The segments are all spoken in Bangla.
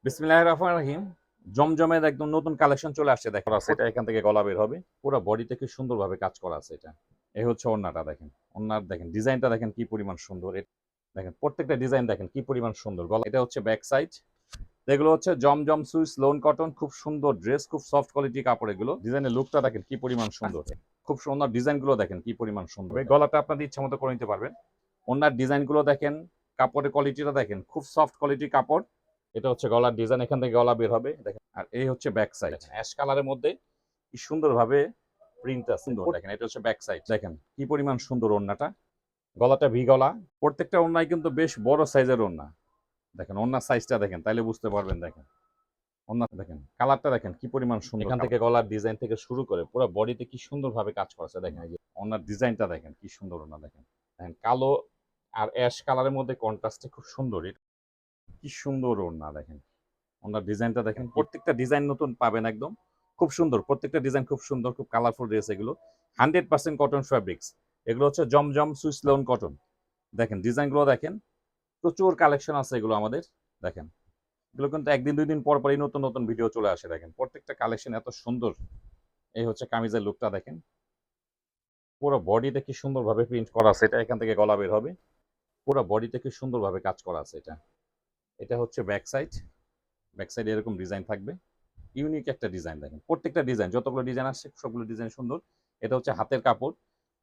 বিসমিল্লাহির রহমানির রহিম। জমজমের একদম নতুন কালেকশন চলে আসছে, দেখো আছে এটা, এখান থেকে গলা বের হবে, পুরো বডি থেকে সুন্দরভাবে কাজ করা আছে এটা। এই হচ্ছে ওড়নাটা, দেখেন ওড়নার দেখেন ডিজাইনটা দেখেন কি পরিমাণ সুন্দর। দেখেন প্রত্যেকটা ডিজাইন দেখেন কি পরিমাণ সুন্দর। গলা এটা হচ্ছে ব্যাক সাইড। এগুলো হচ্ছে জমজম সুইস লোন কটন, খুব সুন্দর ড্রেস, খুব সফট কোয়ালিটি কাপড়। এগুলো ডিজাইনের লুকটা দেখেন কি পরিমাণ সুন্দর, খুব সুন্দর ডিজাইনগুলো দেখেন কি পরিমাণ সুন্দর। এই গলাটা আপনাদের ইচ্ছা মতো করে নিতে পারবেন। ওনার ডিজাইনগুলো দেখেন, কাপড়ের কোয়ালিটিটা দেখেন, খুব সফট কোয়ালিটি কাপড়। এটা হচ্ছে গলার ডিজাইন, এখান থেকে গলা বের হবে দেখেন। আর এই হচ্ছে ব্যাক সাইড, অ্যাশ কালারের মধ্যে কি সুন্দরভাবে প্রিন্টটা সুন্দর দেখেন। এটা হচ্ছে ব্যাক সাইড, দেখেন কি পরিমাণ সুন্দর ওড়নাটা। গলাটা ভি গলা, প্রত্যেকটা ওড়নায় কিন্তু বেশ বড় সাইজের ওড়না। দেখেন ওড়নার সাইজটা দেখেন, তাইলে বুঝতে পারবেন। দেখেন ওড়না দেখেন, কালারটা দেখেন কি পরিমাণ সুন্দর। এখান থেকে গলার ডিজাইন থেকে শুরু করে পুরো বডিতে কি সুন্দরভাবে কাজ করেছে দেখেন। এই যে ওড়নার ডিজাইনটা দেখেন কি সুন্দর ওড়না। দেখেন দেখেন কালো আর অ্যাশ কালারের মধ্যে কন্ট্রাস্টে খুব সুন্দর। কি সুন্দর ওড়না দেখেন, ওনার ডিজাইনটা দেখেন। প্রত্যেকটা ডিজাইন নতুন পাবেন একদম, খুব সুন্দর। প্রত্যেকটা ডিজাইন খুব সুন্দর, খুব কালারফুল ড্রেস এগুলো। 100% কটন ফ্যাব্রিক্স। এগুলো হচ্ছে জমজম সুইস লোন কটন। দেখেন ডিজাইনগুলো দেখেন, প্রচুর কালেকশন আছে এগুলো আমাদের। দেখেন এগুলো কিন্তু একদিন দুই দিন পর পরই নতুন নতুন ভিডিও চলে আসে। দেখেন প্রত্যেকটা কালেকশন এত সুন্দর। এই হচ্ছে কামিজের লুকটা দেখেন, পুরো বডিতে কি সুন্দরভাবে প্রিন্ট করা আছে। এটা এখান থেকে গলা বের হবে, পুরো বডিতে কি সুন্দরভাবে কাজ করা আছে এটা। এটা হচ্ছে ব্যাক সাইড। ব্যাক সাইডে এরকম ডিজাইন থাকবে, ইউনিক একটা ডিজাইন। দেখেন প্রত্যেকটা ডিজাইন, যতগুলো ডিজাইন আসছে সবগুলো ডিজাইন সুন্দর। এটা হচ্ছে হাতের কাপড়।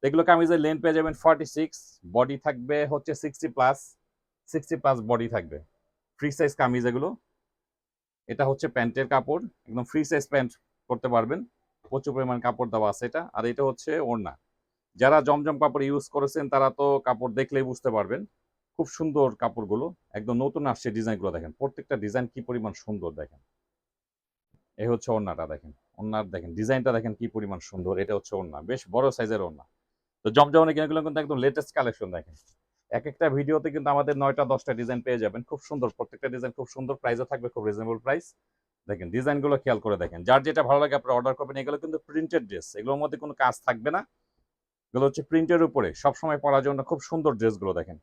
এগুলো কামিজের লেন্থ পেয়ে যাবেন 46, বডি থাকবে হচ্ছে 60+। 60+ বডি থাকবে, ফ্রি সাইজ কামিজ এগুলো। এটা হচ্ছে প্যান্টের কাপড়, একদম ফ্রি সাইজ প্যান্ট করতে পারবেন, প্রচুর পরিমাণ কাপড় দেওয়া আছে এটা। আর এটা হচ্ছে ওড়না। যারা জমজম কাপড় ইউজ করেছেন তারা তো কাপড় দেখলেই বুঝতে পারবেন, খুব সুন্দর কাপড়গুলো, একদম নতুন আসছে ডিজাইনগুলো। দেখেন প্রত্যেকটা ডিজাইন কি পরিমাণ সুন্দর। দেখেন এই হচ্ছে ওড়নাটা, দেখেন ওড়নার দেখেন ডিজাইনটা দেখেন কি পরিমাণ সুন্দর। এটা হচ্ছে ওড়না, বেশ বড় সাইজের ওড়না। তো জমজমের কিনাগুলো কিন্তু একদম লেটেস্ট কালেকশন। দেখেন এক একটা ভিডিওতে কিন্তু আমাদের 9টা 10টা ডিজাইন পেয়ে যাবেন, খুব সুন্দর। প্রত্যেকটা ডিজাইন খুব সুন্দর, প্রাইসও থাকবে খুব রিজনেবল প্রাইস। দেখেন ডিজাইনগুলো খেয়াল করে দেখেন, যার যেটা ভালো লাগে আপনারা অর্ডার করবেন। এগুলো কিন্তু প্রিন্টেড ড্রেস, এগুলোর মধ্যে কোনো কাজ থাকবে না। এগুলো হচ্ছে প্রিন্টের উপরে সবসময় পরার জন্য খুব সুন্দর ড্রেসগুলো। দেখেন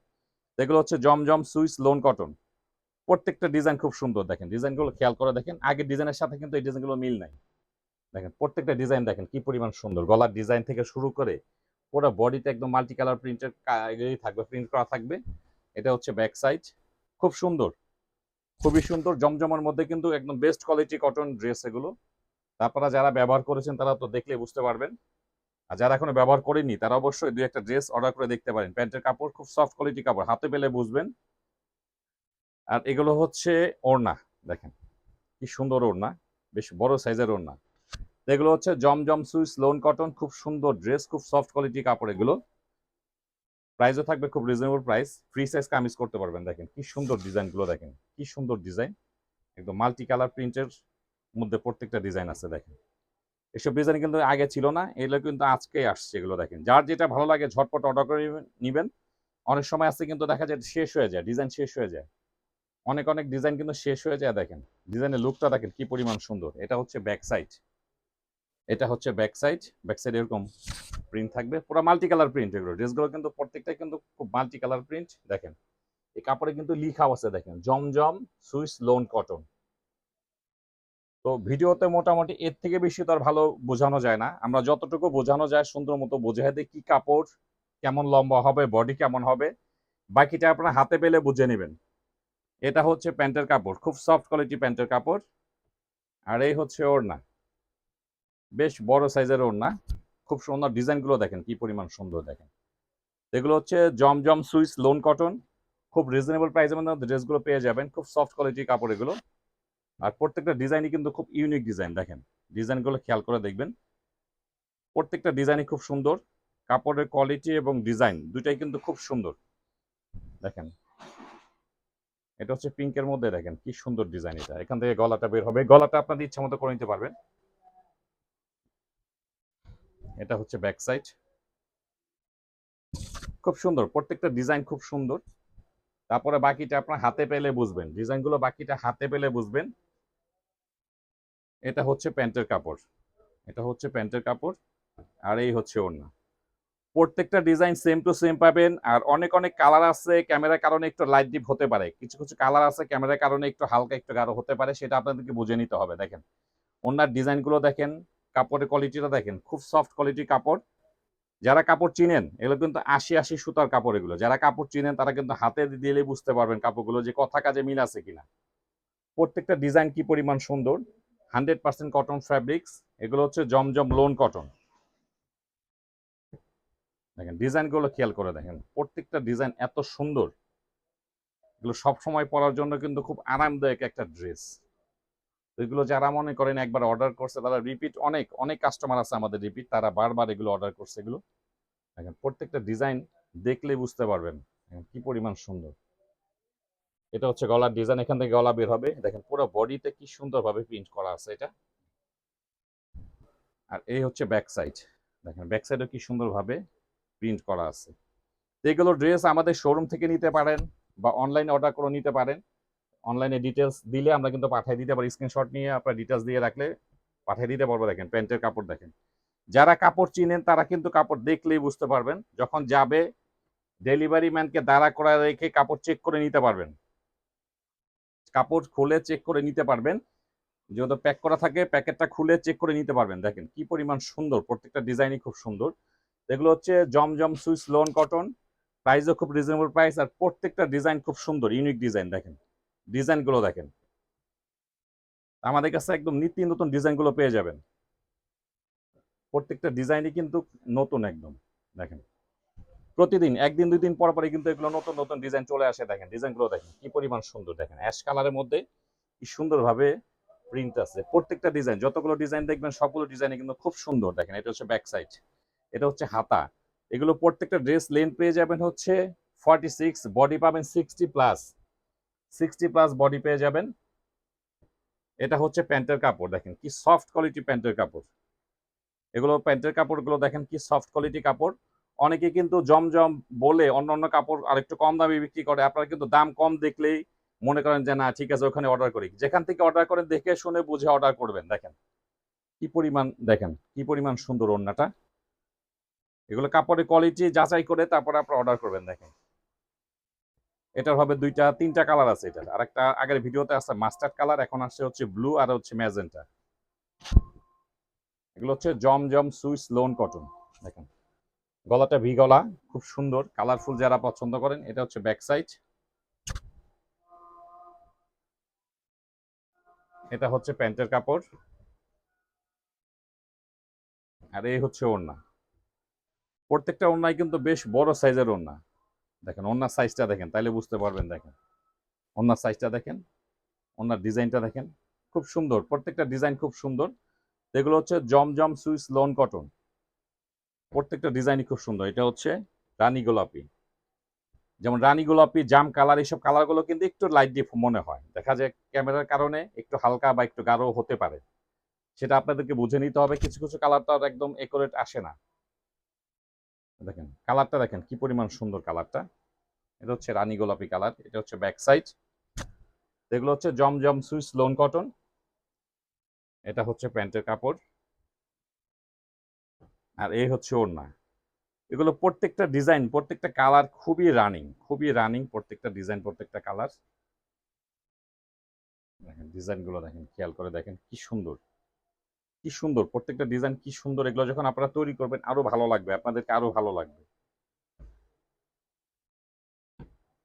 এগুলো হচ্ছে জমজম সুইস লোন কটন। প্রত্যেকটা ডিজাইন খুব সুন্দর। দেখেন ডিজাইনগুলো খেয়াল করে দেখেন, আগের ডিজাইনের সাথে কিন্তু এই ডিজাইনগুলো মিল নাই। দেখেন প্রত্যেকটা ডিজাইন দেখেন কি পরিমাণ সুন্দর। গলার ডিজাইন থেকে শুরু করে পুরো বডিতে একদম মাল্টি কালার প্রিন্টের থাকবে, প্রিন্ট করা থাকবে। এটা হচ্ছে ব্যাক সাইড, খুব সুন্দর, খুবই সুন্দর। জমজমের মধ্যে কিন্তু একদম বেস্ট কোয়ালিটি কটন ড্রেস এগুলো। তারপরে যারা ব্যবহার করেছেন তারা তো দেখলে বুঝতে পারবেন, আর যারা এখনো ব্যবহার করেনি তারা অবশ্যই দুই একটা ড্রেস অর্ডার করে দেখতে পারেন। প্যান্টের কাপড় খুব সফট কোয়ালিটি কাপড়, হাতে পেলে বুঝবেন। আর এগুলো হচ্ছে ওড়না, দেখেন কি সুন্দর ওড়না, বেশ বড় সাইজের ওড়না। এগুলো হচ্ছে জমজম সুইস লোন কটন, খুব সুন্দর ড্রেস, খুব সফট কোয়ালিটি কাপড় এগুলো। প্রাইসও থাকবে খুব reasonable price, free size kameez করতে পারবেন। দেখেন কি সুন্দর ডিজাইনগুলো, দেখেন কি সুন্দর ডিজাইন, একদম মাল্টি কালার প্রিন্টের মধ্যে প্রত্যেকটা ডিজাইন আছে। দেখেন এসব ডিজাইন কিন্তু আগে ছিল না, এগুলো কিন্তু আজকেই আসছে এগুলো। দেখেন যার যেটা ভালো লাগে ঝটপট অর্ডার করে নিবেন। অনেক সময় আছে কিন্তু দেখা যায় শেষ হয়ে যায়, ডিজাইন শেষ হয়ে যায়, অনেক অনেক ডিজাইন কিন্তু শেষ হয়ে যায়। দেখেন ডিজাইনের লুকটা দেখেন কি পরিমাণ সুন্দর। এটা হচ্ছে ব্যাক সাইড, এটা হচ্ছে ব্যাক সাইড। ব্যাক সাইড এরকম প্রিন্ট থাকবে, পুরো মাল্টি কালার প্রিন্ট। এগুলো ড্রেসগুলো কিন্তু প্রত্যেকটাই কিন্তু খুব মাল্টি কালার প্রিন্ট। দেখেন এই কাপড়ে কিন্তু লিখাও আছে, দেখেন জমজম সুইস লোন কটন। তো ভিডিওতে মোটামুটি এর থেকে বেশি তো আর ভালো বোঝানো যায় না, আমরা যতটুকু বোঝানো যায় সুন্দর মতো বোঝাই দিই। কি কাপড়, কেমন লম্বা হবে, বডি কেমন হবে, বাকিটা আপনারা হাতে পেলে বুঝে নেবেন। এটা হচ্ছে প্যান্টের কাপড়, খুব সফট কোয়ালিটি প্যান্টের কাপড়। আর এই হচ্ছে ওড়না, বেশ বড় সাইজের ওড়না, খুব সুন্দর। ডিজাইনগুলো দেখেন কি পরিমাণ সুন্দর। দেখেন এগুলো হচ্ছে জমজম সুইস লোন কটন, খুব রিজনেবল প্রাইসের মধ্যে ড্রেসগুলো পেয়ে যাবেন, খুব সফট কোয়ালিটির কাপড় এগুলো। আর প্রত্যেকটা ডিজাইনই কিন্তু খুব ইউনিক ডিজাইন। দেখেন ডিজাইনগুলো খেয়াল করে দেখবেন, প্রত্যেকটা ডিজাইনই খুব সুন্দর। কাপড়ের কোয়ালিটি এবং ডিজাইন দুইটাই কিন্তু খুব সুন্দর। দেখেন এটা হচ্ছে পিঙ্কের মধ্যে, দেখেন কি সুন্দর ডিজাইন। এটা এখান থেকে গলাটা বের হবে, গলাটা আপনাদের ইচ্ছা মতো করে নিতে পারবেন। এটা হচ্ছে ব্যাক সাইড, খুব সুন্দর। প্রত্যেকটা ডিজাইন খুব সুন্দর। তারপরে বাকিটা আপনার হাতে পেলে বুঝবেন, ডিজাইনগুলো বাকিটা হাতে পেলে বুঝবেন। এটা হচ্ছে প্যান্টের কাপড়, এটা হচ্ছে প্যান্টের কাপড়। আর এই হচ্ছে ওড়না, প্রত্যেকটা ডিজাইন সেম টু সেম পাবেন। আর অনেক অনেক কালার আছে, ক্যামেরার কারণে একটু লাইট ডিপ হতে পারে, কিছু কিছু কালার আছে ক্যামেরার কারণে একটু হালকা একটু গাঢ় হতে পারে, সেটা আপনাদেরকে বুঝে নিতে হবে। দেখেন ওনার ডিজাইনগুলো দেখেন, কাপড়ের কোয়ালিটিটা দেখেন, খুব সফট কোয়ালিটির কাপড়। যারা কাপড় চিনেন এগুলো কিন্তু ৮০ সুতার কাপড়, এগুলো যারা কাপড় চিনেন তারা কিন্তু হাতে দিলে বুঝতে পারবেন কাপড়গুলো যে কথা কাজে মিল আছে কিনা। প্রত্যেকটা ডিজাইন কি পরিমাণ সুন্দর, 100% কটন ফ্যাব্রিক্স। এগুলো হচ্ছে জমজম লোন কটন। দেখেন ডিজাইনগুলো খেয়াল করে দেখেন, প্রত্যেকটা ডিজাইন এত সুন্দর। এগুলো সবসময় পরার জন্য কিন্তু খুব আরামদায়ক একটা ড্রেস। এগুলো যারা মনে করেন একবার অর্ডার করছে তারা রিপিট, অনেক অনেক কাস্টমার আছে আমাদের রিপিট, তারা বারবার এগুলো অর্ডার করছে। এগুলো দেখেন প্রত্যেকটা ডিজাইন দেখলে বুঝতে পারবেন কি পরিমাণ সুন্দর। এটা হচ্ছে গলার ডিজাইন, এখান থেকে গলা বের হবে। দেখেন পুরো বডিতে কি সুন্দরভাবে প্রিন্ট করা আছে এটা। আর এই হচ্ছে ব্যাক সাইড, দেখেন ব্যাক সাইডও কি সুন্দরভাবে প্রিন্ট করা আছে। এগুলো ড্রেস আমাদের শোরুম থেকে নিতে পারেন বা অনলাইনে অর্ডার করে নিতে পারেন। অনলাইনে ডিটেলস দিলে আমরা কিন্তু পাঠিয়ে দিতে পারি, স্ক্রিনশট নিয়ে আপনার ডিটেলস দিয়ে রাখলে পাঠিয়ে দিতে পারবো। দেখেন প্যান্টের কাপড় দেখেন, যারা কাপড় চিনেন তারা কিন্তু কাপড় দেখলেই বুঝতে পারবেন। যখন যাবে ডেলিভারি ম্যানকে দাঁড়া করা রেখে কাপড় চেক করে নিতে পারবেন, কাপড় খুলে চেক করে নিতে পারবেন। যেহেতু প্যাক করা থাকে প্যাকেটটা খুলে চেক করে নিতে পারবেন। দেখেন কি পরিমাণ সুন্দর, প্রত্যেকটা ডিজাইনই খুব সুন্দর। এগুলো হচ্ছে জমজম সুইস লোন কটন, প্রাইসও খুব রিজনেবল প্রাইস। আর প্রত্যেকটা ডিজাইন খুব সুন্দর, ইউনিক ডিজাইন। দেখেন ডিজাইনগুলো দেখেন, আমাদের কাছে একদম নিত্য নতুন ডিজাইনগুলো পেয়ে যাবেন। প্রত্যেকটা ডিজাইনই কিন্তু নতুন একদম। দেখেন প্রতিদিন একদিন দুই দিন পর পরে কিন্তু এগুলো নতুন নতুন ডিজাইন চলে আসে। দেখেন ডিজাইনগুলো দেখেন কি পরিমাণ সুন্দর। দেখেন অ্যাশ কালারের মধ্যে কি সুন্দরভাবে প্রিন্ট আছে। প্রত্যেকটা ডিজাইন, যতগুলো ডিজাইন দেখবেন সবগুলো ডিজাইনে কিন্তু খুব সুন্দর। দেখেন এটা হচ্ছে ব্যাক সাইড, এটা হচ্ছে হাতা। এগুলো প্রত্যেকটা ড্রেস লেন্থ পেয়ে যাবেন হচ্ছে 46, বডি পাবেন 60+, 60+ বডি পেয়ে যাবেন। এটা হচ্ছে প্যান্টের কাপড়, দেখেন কি সফট কোয়ালিটি প্যান্টের কাপড়। এগুলো প্যান্টের কাপড়গুলো দেখেন কি সফট কোয়ালিটি কাপড়। অনেকে কিন্তু জমজম বলে অন্য অন্য কাপড় আরেকটু কম দামে বিক্রি করে, আপনারা কিন্তু দাম কম দেখলেই মনে করেন যে না ঠিক আছে ওখানে অর্ডার করি। যেখান থেকে অর্ডার করেন দেখে শুনে বুঝে অর্ডার করবেন। দেখেন কি পরিমাণ, দেখেন কি পরিমাণ সুন্দর ওড়নাটা। এগুলো কাপড়ের কোয়ালিটি যাচাই করে তারপরে আপনারা অর্ডার করবেন। দেখেন এটার হবে দুইটা তিনটা কালার আছে। এটার আরেকটা আগের ভিডিওতে আছে মাস্টার্ড কালার, এখন আসছে হচ্ছে ব্লু আর হচ্ছে ম্যাজেন্টা। এগুলো হচ্ছে জমজম সুইস লোন কটন। দেখেন গলাটা ভি গলা, খুব সুন্দর কালারফুল, যারা পছন্দ করেন। এটা হচ্ছে ব্যাক সাইড, এটা হচ্ছে প্যান্টের কাপড়, আর এই হচ্ছে ওড়না। প্রত্যেকটা ওড়নায় কিন্তু বেশ বড় সাইজের ওড়না। দেখেন ওড়নার সাইজটা দেখেন তাইলে বুঝতে পারবেন। দেখেন ওড়নার সাইজটা দেখেন, ওড়নার ডিজাইনটা দেখেন খুব সুন্দর, প্রত্যেকটা ডিজাইন খুব সুন্দর। এগুলো হচ্ছে জমজম সুইস লোন কটন, প্রত্যেকটা ডিজাইনই খুব সুন্দর। এটা হচ্ছে রানী গোলাপি, যেমন রানী গোলাপি, জাম কালার, এইসব কালারগুলো কিন্তু একটু লাইট ডিপ মনে হয়, দেখা যায় ক্যামেরার কারণে একটু হালকা বা একটু গাঢ় হতে পারে, সেটা আপনাদেরকে বুঝে নিতে হবে। কিছু কিছু কালার তো আর একদম একুরেট আসে না। দেখেন কালারটা দেখেন কি পরিমাণ সুন্দর কালারটা। এটা হচ্ছে রানী গোলাপি কালার, এটা হচ্ছে ব্যাক সাইড। এগুলো হচ্ছে জমজম সুইস লোন কটন, এটা হচ্ছে প্যান্টের কাপড়, আর এই হচ্ছে ওড়না। এগুলো প্রত্যেকটা ডিজাইন প্রত্যেকটা কালার খুবই রানিং, খুবই রানিং প্রত্যেকটা ডিজাইন প্রত্যেকটা কালার। দেখেন ডিজাইনগুলো দেখেন, খেয়াল করে দেখেন কি সুন্দর, কি সুন্দর প্রত্যেকটা ডিজাইন, কি সুন্দর। এগুলো যখন আপনারা তৈরি করবেন আরো ভালো লাগবে, আপনাদেরকে আরো ভালো লাগবে।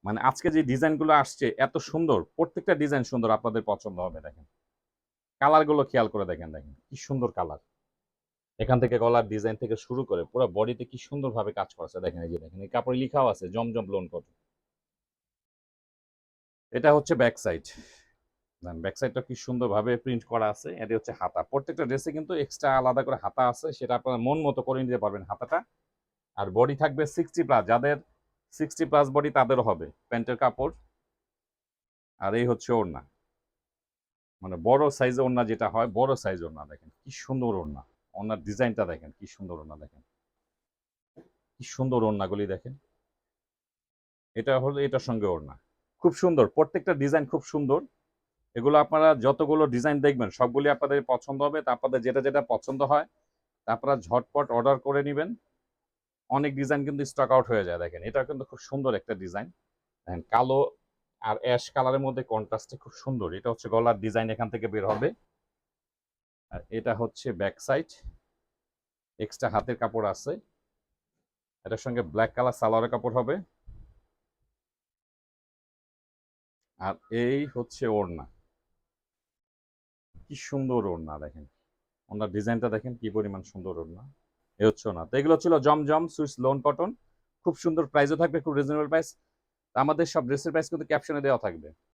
মানে আজকে যে ডিজাইনগুলো আসছে এত সুন্দর, প্রত্যেকটা ডিজাইন সুন্দর, আপনাদের পছন্দ হবে। দেখেন কালারগুলো খেয়াল করে দেখেন, দেখেন কি সুন্দর কালার। এখান থেকে গলার ডিজাইন থেকে শুরু করে পুরো বডিতে কি সুন্দরভাবে কাজ করেছে। দেখেন এই যে দেখেন এই কাপড়ে লেখাও আছে জমজম লোন কটন। এটা হচ্ছে ব্যাক সাইড, ব্যাক সাইডটা কি সুন্দরভাবে প্রিন্ট করা আছে। এটা হচ্ছে হাতা, প্রত্যেকটা ড্রেসে কিন্তু এক্সট্রা আলাদা করে হাতা আছে, সেটা আপনারা মন মতো করে নিতে পারবেন হাতাটা। আর বডি থাকবে 60+, যাদের 60+ বডি তাদেরও হবে প্যান্টের কাপড়। আর এই হচ্ছে ওড়না, মানে বড় সাইজের ওড়না যেটা হয়, বড় সাইজ ওড়না। দেখেন কি সুন্দর ওড়না, ওড়নার ডিজাইনটা দেখেন কি সুন্দর ওড়না। দেখেন কি সুন্দর ওড়নাগুলি দেখেন, এটা হলো এটার সঙ্গে ওড়না, খুব সুন্দর প্রত্যেকটা ডিজাইন খুব সুন্দর। এগুলো আপনারা যতগুলো ডিজাইন দেখবেন সবগুলি আপনাদের পছন্দ হবে, তা আপনাদের যেটা যেটা পছন্দ হয় তা আপনারা ঝটপট অর্ডার করে নেবেন। অনেক ডিজাইন কিন্তু স্টক আউট হয়ে যায়। দেখেন এটা কিন্তু খুব সুন্দর একটা ডিজাইন। দেখেন কালো আর অ্যাশ কালারের মধ্যে কন্ট্রাস্টে খুব সুন্দর। এটা হচ্ছে গলার ডিজাইন, এখান থেকে বের হবে। আর এটা হচ্ছে ব্যাক সাইড, এক্সট্রা হাতের কাপড় আছে। এটার সঙ্গে ব্ল্যাক কালার সালোয়ারের কাপড় হবে। আর এই হচ্ছে ওড়না, কি সুন্দর ওড়না দেখেন। ওনার ডিজাইনটা দেখেন কি পরিমাণ সুন্দর ওড়না। এ হচ্ছে ওড়না। তো এগুলো ছিল জমজম সুইস লোন কটন। খুব সুন্দর প্রাইসও থাকবে, খুব রিজনেবল প্রাইস। আমাদের সব ড্রেসের প্রাইস কিন্তু ক্যাপশনে দেওয়া থাকবে।